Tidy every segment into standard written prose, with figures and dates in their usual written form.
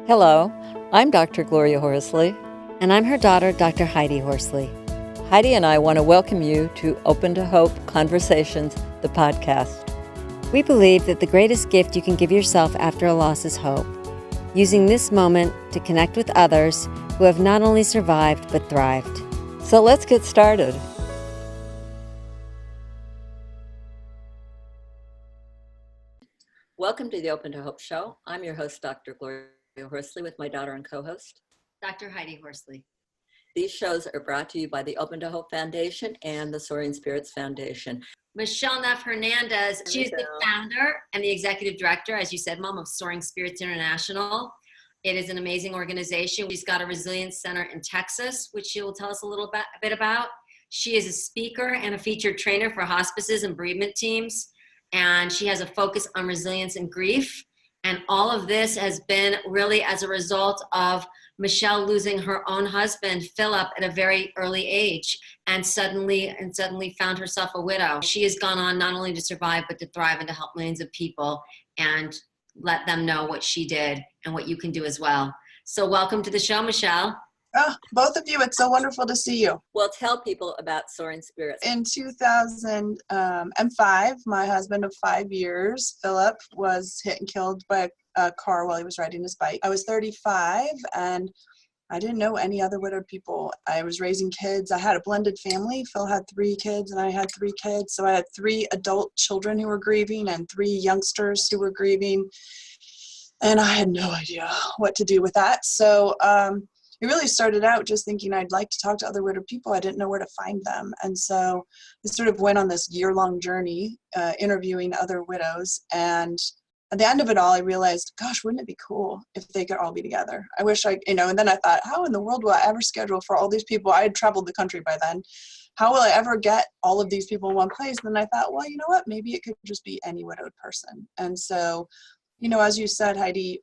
Hello, I'm Dr. Gloria Horsley. And I'm her daughter, Dr. Heidi Horsley. Heidi and I want to welcome you to Open to Hope Conversations, the podcast. We believe that the greatest gift you can give yourself after a loss is hope, using this moment to connect with others who have not only survived but thrived. So let's get started. Welcome to the Open to Hope show. I'm your host, Dr. Gloria Horsley, with my daughter and co-host, Dr. Heidi Horsley. These shows are brought to you by the Open to Hope Foundation and the Soaring Spirits Foundation. Michele Neff Hernandez, she's the founder and the executive director, as you said, Mom, of Soaring Spirits International. It is an amazing organization. She's got a resilience center in Texas, which she will tell us a bit about. She is a speaker and a featured trainer for hospices and bereavement teams, and she has a focus on resilience and grief. And all of this has been really as a result of Michele losing her own husband, Phillip, at a very early age, and suddenly found herself a widow. She has gone on not only to survive, but to thrive and to help millions of people and let them know what she did and what you can do as well. So welcome to the show, Michele. Oh, both of you. It's so wonderful to see you. Well, tell people about Soaring Spirits. In 2005, my husband of 5 years, Phillip, was hit and killed by a car while he was riding his bike. I was 35 and I didn't know any other widowed people. I was raising kids. I had a blended family. Phil had 3 kids and I had 3 kids. So I had 3 adult children who were grieving and 3 youngsters who were grieving. And I had no idea what to do with that. So, it really started out just thinking I'd like to talk to other widowed people. I didn't know where to find them. And so I sort of went on this year-long journey interviewing other widows. And at the end of it all, I realized, gosh, wouldn't it be cool if they could all be together? I wish and then I thought, how in the world will I ever schedule for all these people? I had traveled the country by then. How will I ever get all of these people in one place? And then I thought, well, you know what? Maybe it could just be any widowed person. And so, as you said, Heidi,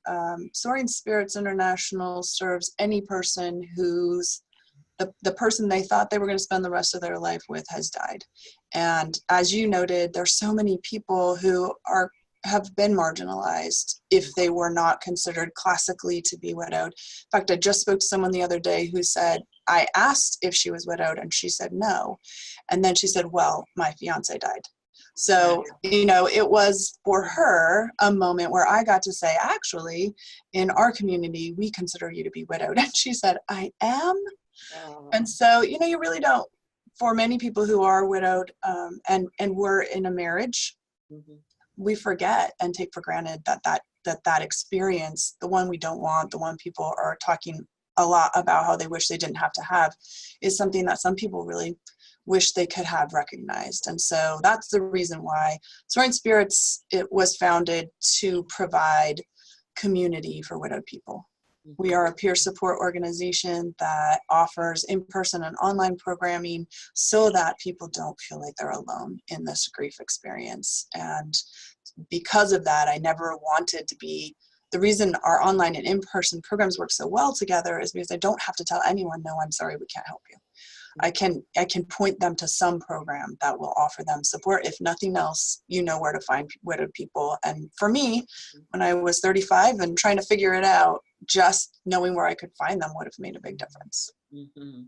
Soaring Spirits International serves any person who's the person they thought they were going to spend the rest of their life with has died. And as you noted, there's so many people who have been marginalized if they were not considered classically to be widowed. In fact, I just spoke to someone the other day who said, I asked if she was widowed and she said no. And then she said, well, my fiance died. So, it was for her a moment where I got to say, actually, in our community, we consider you to be widowed. And she said, I am. Oh. And so, you really don't, for many people who are widowed and we're in a marriage, mm-hmm. we forget and take for granted that experience, the one we don't want, the one people are talking a lot about how they wish they didn't have to have, is something that some people really wish they could have recognized. And so that's the reason why Soaring Spirits, it was founded to provide community for widowed people. Mm-hmm. We are a peer support organization that offers in-person and online programming so that people don't feel like they're alone in this grief experience. And because of that, I never wanted to be. The reason our online and in-person programs work so well together is because I don't have to tell anyone, no, I'm sorry, we can't help you. I can point them to some program that will offer them support. If nothing else, where to find widowed people. And for me, when I was 35 and trying to figure it out, just knowing where I could find them would have made a big difference. Mm-hmm.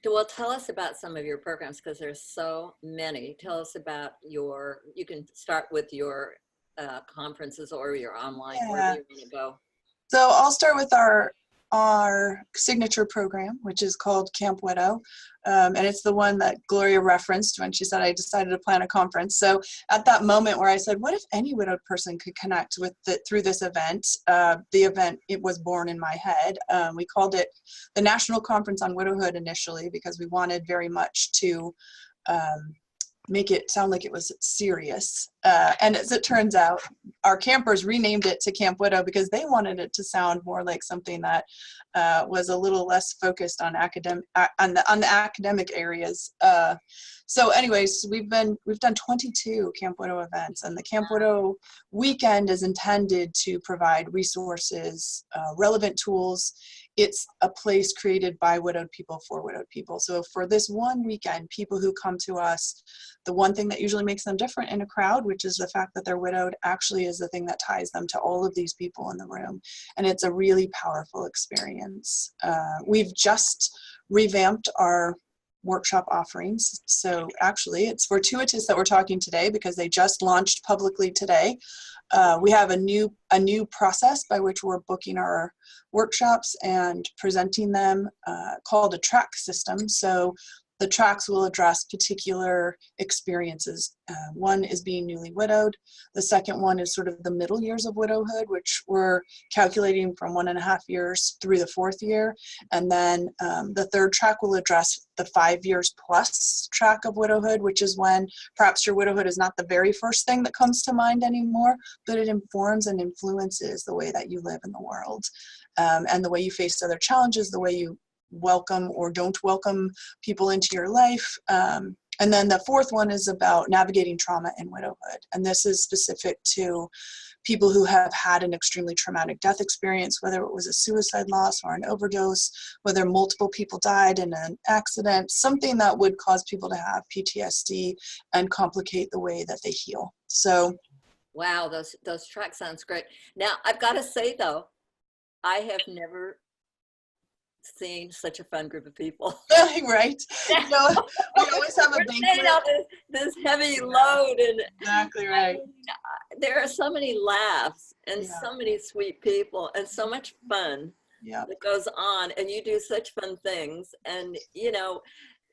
Well, tell us about some of your programs, because there's so many. Tell us about you can start with your conferences or your online, wherever you want to go. So I'll start with our signature program, which is called Camp Widow. And it's the one that Gloria referenced when she said I decided to plan a conference. So at that moment where I said, what if any widowed person could connect with through this event? The event, it was born in my head. We called it the National Conference on Widowhood initially because we wanted very much to make it sound like it was serious. And as it turns out, our campers renamed it to Camp Widow because they wanted it to sound more like something that was a little less focused on the academic areas. So anyways, we've done 22 Camp Widow events, and the Camp Widow weekend is intended to provide resources, relevant tools. It's a place created by widowed people for widowed people. So for this one weekend, people who come to us, the one thing that usually makes them different in a crowd, which is the fact that they're widowed, actually is the thing that ties them to all of these people in the room. And it's a really powerful experience. We've just revamped our workshop offerings. So actually it's fortuitous that we're talking today because they just launched publicly today. We have a new process by which we're booking our workshops and presenting them, called a track system. So the tracks will address particular experiences. One is being newly widowed. The second one is sort of the middle years of widowhood, which we're calculating from 1.5 years through the 4th year. And then the third track will address the 5 years plus track of widowhood, which is when perhaps your widowhood is not the very first thing that comes to mind anymore, but it informs and influences the way that you live in the world, and the way you face other challenges, the way you welcome or don't welcome people into your life. And then the 4th one is about navigating trauma in widowhood. And this is specific to people who have had an extremely traumatic death experience, whether it was a suicide loss or an overdose, whether multiple people died in an accident, something that would cause people to have PTSD and complicate the way that they heal. So, wow, those tracks sounds great. Now, I've got to say though, I have never seen such a fun group of people. Right. You know, we always have a banquet. This heavy load, and exactly right. I mean, there are so many laughs and so many sweet people and so much fun that goes on, and you do such fun things, and you know,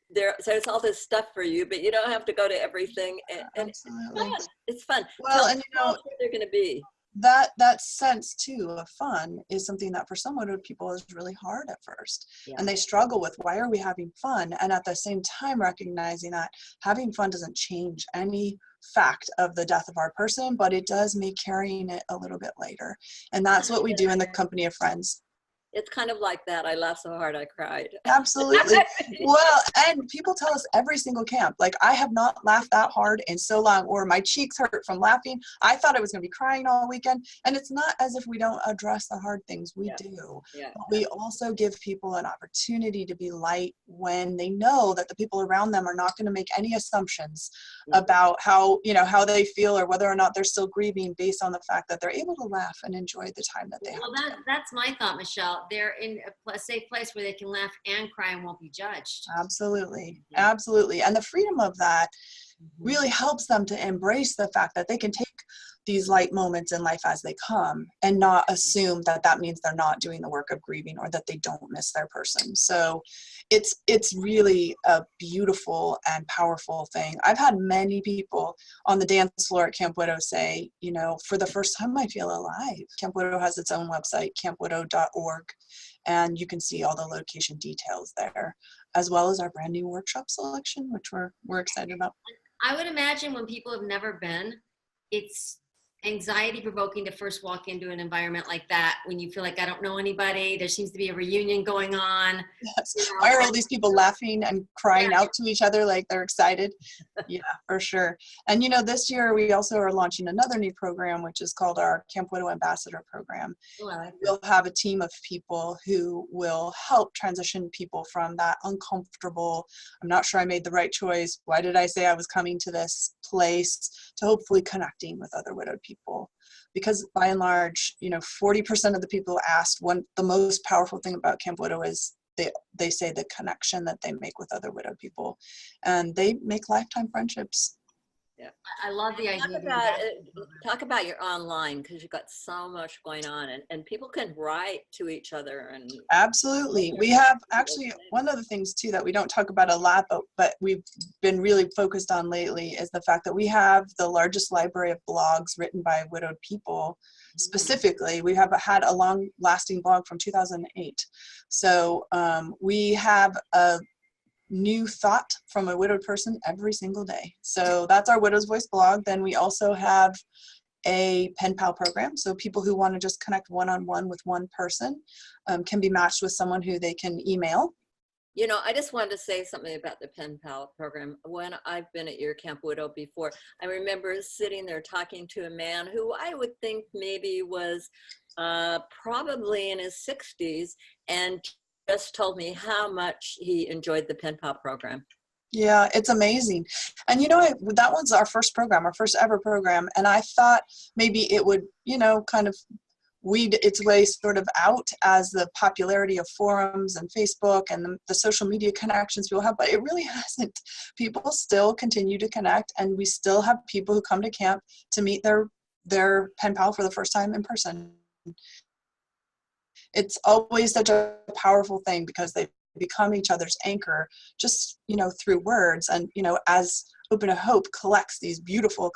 there's all this stuff for you, but you don't have to go to everything, and absolutely. It's fun. Well, and you know, where they're going to be. That sense too of fun is something that for some widowed people is really hard at first, and they struggle with, why are we having fun? And at the same time recognizing that having fun doesn't change any fact of the death of our person, but it does make carrying it a little bit lighter. And that's what we do in the company of friends. It's kind of like that. I laughed so hard I cried. Absolutely. Well, and people tell us every single camp, like, I have not laughed that hard in so long, or my cheeks hurt from laughing. I thought I was going to be crying all weekend. And it's not as if we don't address the hard things. We do. Yeah. But we also give people an opportunity to be light when they know that the people around them are not going to make any assumptions about how they feel or whether or not they're still grieving, based on the fact that they're able to laugh and enjoy the time that they have. Well, that's my thought, Michelle. They're in a safe place where they can laugh and cry and won't be judged. Absolutely. Absolutely. And the freedom of that really helps them to embrace the fact that they can take these light moments in life as they come and not assume that that means they're not doing the work of grieving or that they don't miss their person. So it's really a beautiful and powerful thing. I've had many people on the dance floor at Camp Widow say, you know, for the first time I feel alive. Camp Widow has its own website, campwidow.org, and you can see all the location details there, as well as our brand new workshop selection, which we're excited about. I would imagine when people have never been, it's anxiety provoking to first walk into an environment like that, when you feel like, I don't know anybody, there seems to be a reunion going on. Yes. You know, why are all these people laughing and crying out to each other like they're excited? Yeah, for sure. And you know, this year we also are launching another new program, which is called our Camp Widow Ambassador Program. We'll have a team of people who will help transition people from that uncomfortable, I'm not sure I made the right choice, why did I say I was coming to this place, to hopefully connecting with other widowed people. Because by and large, you know, 40% of the people asked, the most powerful thing about Camp Widow is they say the connection that they make with other widowed people, and they make lifetime friendships. Yeah, I love the idea. Talk about your online, because you've got so much going on, and people can write to each other. And absolutely, we have actually one of the things too that we don't talk about a lot, but we've been really focused on lately is the fact that we have the largest library of blogs written by widowed people. Specifically, we have had a long-lasting blog from 2008. So we have a new thought from a widowed person every single day. So that's our Widow's Voice blog. Then we also have a pen pal program. So people who want to just connect one-on-one with one person can be matched with someone who they can email. You know, I just wanted to say something about the pen pal program. When I've been at your Camp Widow before, I remember sitting there talking to a man who I would think maybe was probably in his 60s, and just told me how much he enjoyed the pen pal program. Yeah, it's amazing. And that was our first program, our first ever program. And I thought maybe it would, kind of weed its way sort of out as the popularity of forums and Facebook and the social media connections people have, but it really hasn't. People still continue to connect, and we still have people who come to camp to meet their pen pal for the first time in person. It's always such a powerful thing because they become each other's anchor just, through words. And, as Open to Hope collects these beautiful,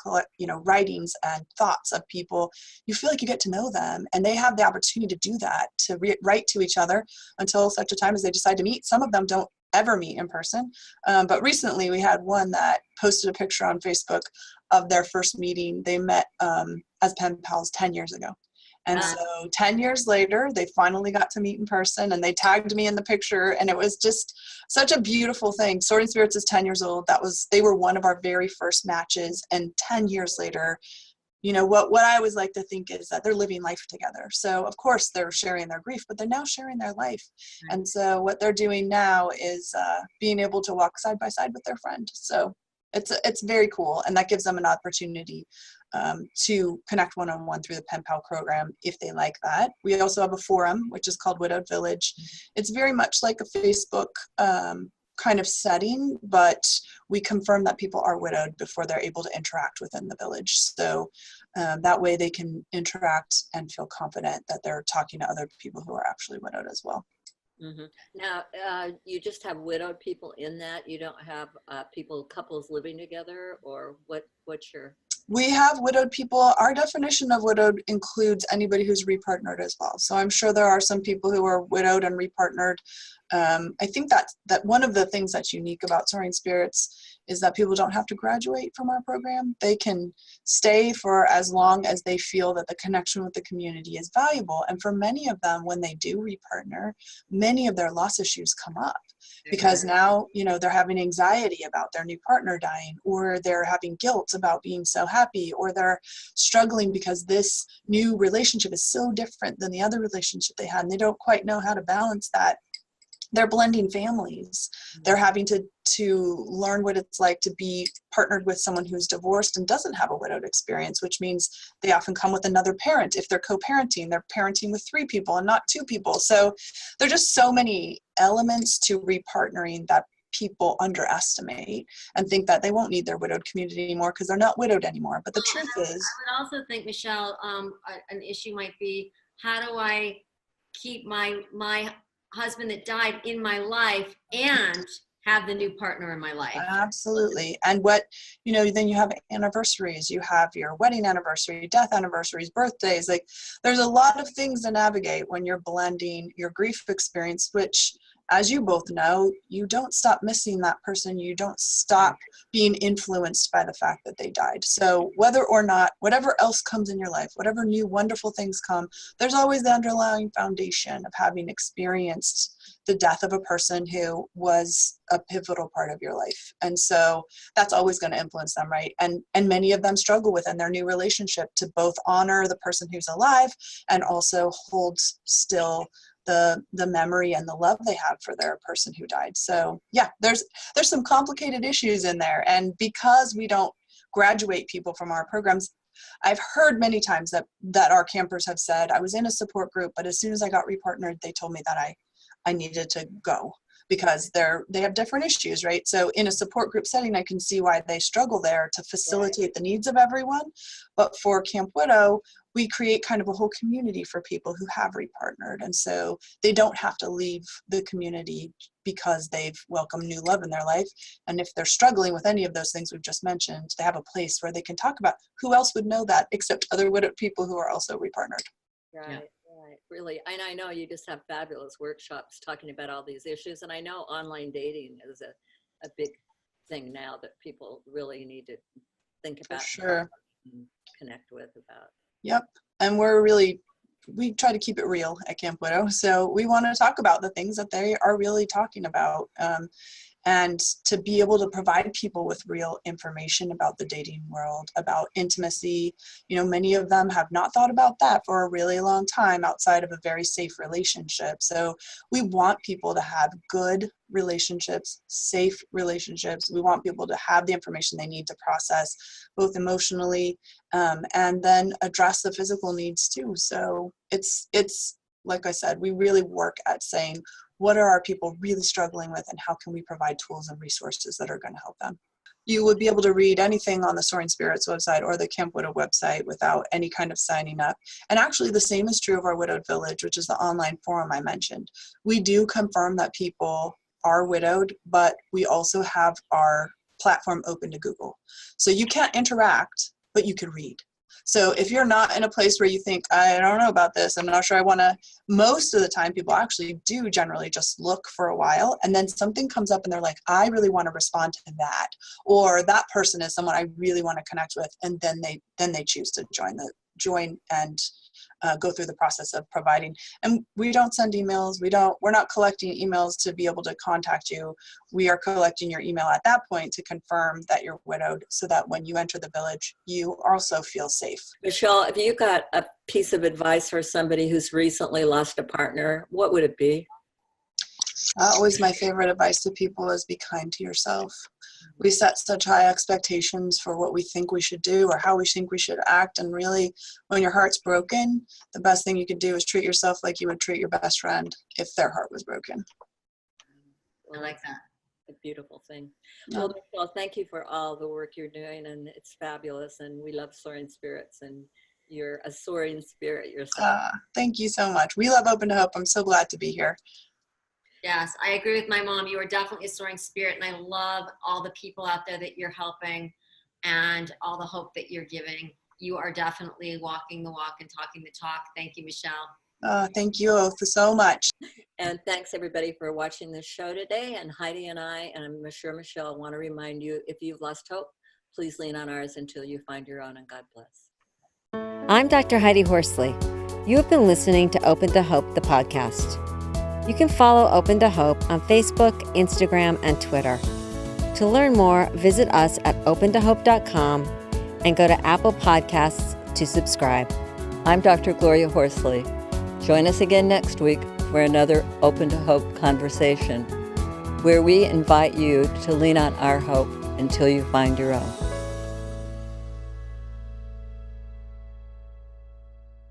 writings and thoughts of people, you feel like you get to know them, and they have the opportunity to do that, to write to each other until such a time as they decide to meet. Some of them don't ever meet in person. But recently we had one that posted a picture on Facebook of their first meeting. They met as pen pals 10 years ago. And so 10 years later, they finally got to meet in person, and they tagged me in the picture, and it was just such a beautiful thing. Soaring Spirits is 10 years old. They were one of our very first matches. And 10 years later, what I always like to think is that they're living life together. So of course they're sharing their grief, but they're now sharing their life. And so what they're doing now is being able to walk side by side with their friend. So it's very cool. And that gives them an opportunity to connect one-on-one through the pen pal program if they like that. We also have a forum, which is called Widowed Village. It's very much like a Facebook kind of setting, but we confirm that people are widowed before they're able to interact within the village. So that way they can interact and feel confident that they're talking to other people who are actually widowed as well. Mm-hmm. Now, you just have widowed people in that? You don't have couples living together, or what's your... We have widowed people. Our definition of widowed includes anybody who's repartnered as well. So I'm sure there are some people who are widowed and repartnered. I think that one of the things that's unique about Soaring Spirits is that people don't have to graduate from our program. They can stay for as long as they feel that the connection with the community is valuable. And for many of them, when they do repartner, many of their loss issues come up because now, they're having anxiety about their new partner dying, or they're having guilt about being so happy, or they're struggling because this new relationship is so different than the other relationship they had, and they don't quite know how to balance that. They're blending families. They're having to learn what it's like to be partnered with someone who's divorced and doesn't have a widowed experience, which means they often come with another parent. If they're co-parenting, they're parenting with 3 people and not 2 people. So there are just so many elements to repartnering that people underestimate and think that they won't need their widowed community anymore because they're not widowed anymore. But the truth is... I would also think, Michelle, an issue might be, how do I keep my husband that died in my life and have the new partner in my life? Absolutely. And then you have anniversaries, you have your wedding anniversary, death anniversaries, birthdays. Like, there's a lot of things to navigate when you're blending your grief experience, which, as you both know, you don't stop missing that person. You don't stop being influenced by the fact that they died. So whether or not, whatever else comes in your life, whatever new wonderful things come, there's always the underlying foundation of having experienced the death of a person who was a pivotal part of your life. And so that's always going to influence them, right? And many of them struggle within their new relationship to both honor the person who's alive and also hold still the memory and the love they have for their person who died. So yeah, there's some complicated issues in there. And because we don't graduate people from our programs, I've heard many times that our campers have said, I was in a support group, but as soon as I got repartnered, they told me that I needed to go because they have different issues, right? So in a support group setting, I can see why they struggle there to facilitate the needs of everyone. But for Camp Widow, we create kind of a whole community for people who have repartnered. And so they don't have to leave the community because they've welcomed new love in their life. And if they're struggling with any of those things we've just mentioned, they have a place where they can talk about who else would know that except other widowed people who are also repartnered. Right. Yeah. Right, really. And I know you just have fabulous workshops talking about all these issues. And I know online dating is a big thing now that people really need to think about. For sure. And connect with about. Yep. And we try to keep it real at Camp Widow. So we want to talk about the things that they are really talking about. and to be able to provide people with real information about the dating world, about intimacy. Many of them have not thought about that for a really long time outside of a very safe relationship. So we want people to have good relationships, safe relationships. We want people to have the information they need to process both emotionally and then address the physical needs too. So it's like I said, we really work at saying, what are our people really struggling with, and how can we provide tools and resources that are going to help them? You would be able to read anything on the Soaring Spirits website or the Camp Widow website without any kind of signing up. And actually the same is true of our Widowed Village, which is the online forum I mentioned. We do confirm that people are widowed, but we also have our platform open to Google. So you can't interact, but you can read. So if you're not in a place where you think, I don't know about this, I'm not sure I want to, most of the time people actually do generally just look for a while, and then something comes up and they're like, I really want to respond to that, or that person is someone I really want to connect with, and then they choose to join and go through the process of providing. And we don't send emails. We're not collecting emails to be able to contact you. We are collecting your email at that point to confirm that you're widowed, so that when you enter the village, you also feel safe. Michele, if you got a piece of advice for somebody who's recently lost a partner, what would it be? Always my favorite advice to people is be kind to yourself. We set such high expectations for what we think we should do or how we think we should act. And really, when your heart's broken, the best thing you could do is treat yourself like you would treat your best friend if their heart was broken. I like that. A beautiful thing. Yeah. Well, Michele, thank you for all the work you're doing, and it's fabulous. And we love Soaring Spirits, and you're a soaring spirit yourself. Thank you so much. We love Open to Hope. I'm so glad to be here. Yes, I agree with my mom. You are definitely a soaring spirit, and I love all the people out there that you're helping and all the hope that you're giving. You are definitely walking the walk and talking the talk. Thank you, Michele. Thank you so much. And thanks everybody for watching this show today. And Heidi and I, and I'm sure Michele, want to remind you, if you've lost hope, please lean on ours until you find your own, and God bless. I'm Dr. Heidi Horsley. You have been listening to Open to Hope, the podcast. You can follow Open to Hope on Facebook, Instagram, and Twitter. To learn more, visit us at opentohope.com and go to Apple Podcasts to subscribe. I'm Dr. Gloria Horsley. Join us again next week for another Open to Hope conversation, where we invite you to lean on our hope until you find your own.